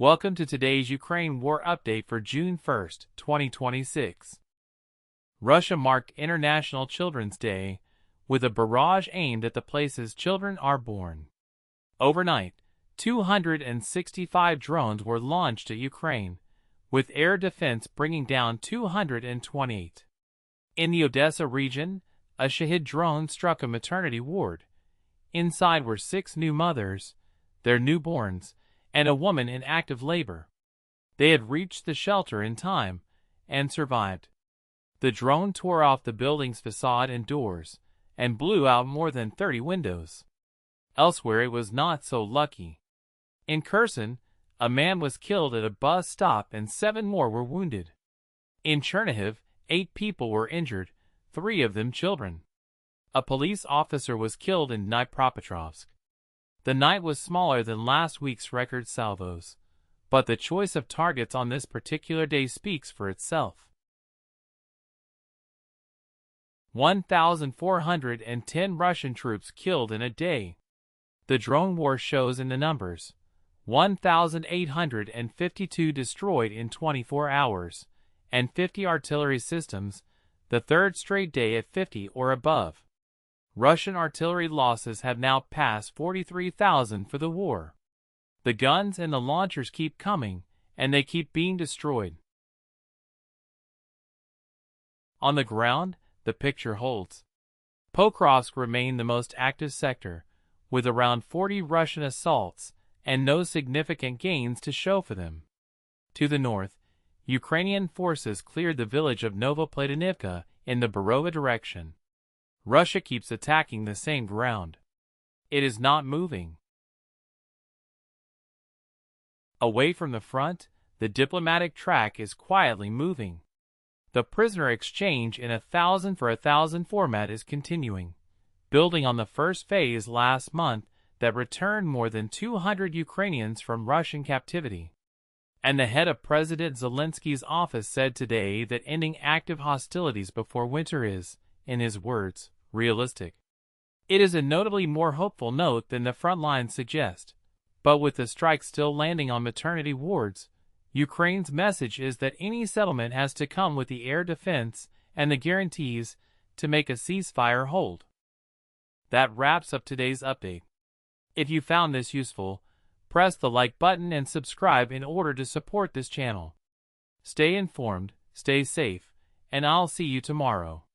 Welcome to today's Ukraine war update for June 1, 2026. Russia marked International Children's Day with a barrage aimed at the places children are born. Overnight, 265 drones were launched at Ukraine, with air defense bringing down 228. In the Odesa region, a Shahed drone struck a maternity ward. Inside were 6 new mothers, their newborns, and a woman in active labor. They had reached the shelter in time and survived. The drone tore off the building's facade and doors and blew out more than 30 windows. Elsewhere it was not so lucky. In Kherson, a man was killed at a bus stop and 7 more were wounded. In Chernihiv, 8 people were injured, 3 of them children. A police officer was killed in Dnipropetrovsk. The night was smaller than last week's record salvos, but the choice of targets on this particular day speaks for itself. 1,410 Russian troops killed in a day. The drone war shows in the numbers. 1,852 destroyed in 24 hours, and 50 artillery systems, the third straight day at 50 or above. Russian artillery losses have now passed 43,000 for the war. The guns and the launchers keep coming, and they keep being destroyed. On the ground, the picture holds. Pokrovsk remained the most active sector, with around 40 Russian assaults and no significant gains to show for them. To the north, Ukrainian forces cleared the village of Novoplatonivka in the barrage direction. Russia keeps attacking the same ground. It is not moving. Away from the front, the diplomatic track is quietly moving. The prisoner exchange in 1,000 for 1,000 format is continuing, building on the first phase last month that returned more than 200 Ukrainians from Russian captivity. And the head of President Zelensky's office said today that ending active hostilities before winter is, in his words, realistic. It is a notably more hopeful note than the Frontline suggest, but with the strike still landing on maternity wards, Ukraine's message is that any settlement has to come with the air defense and the guarantees to make a ceasefire hold. That wraps up today's update. If you found this useful, press the like button and subscribe in order to support this channel. Stay informed, stay safe, and I'll see you tomorrow.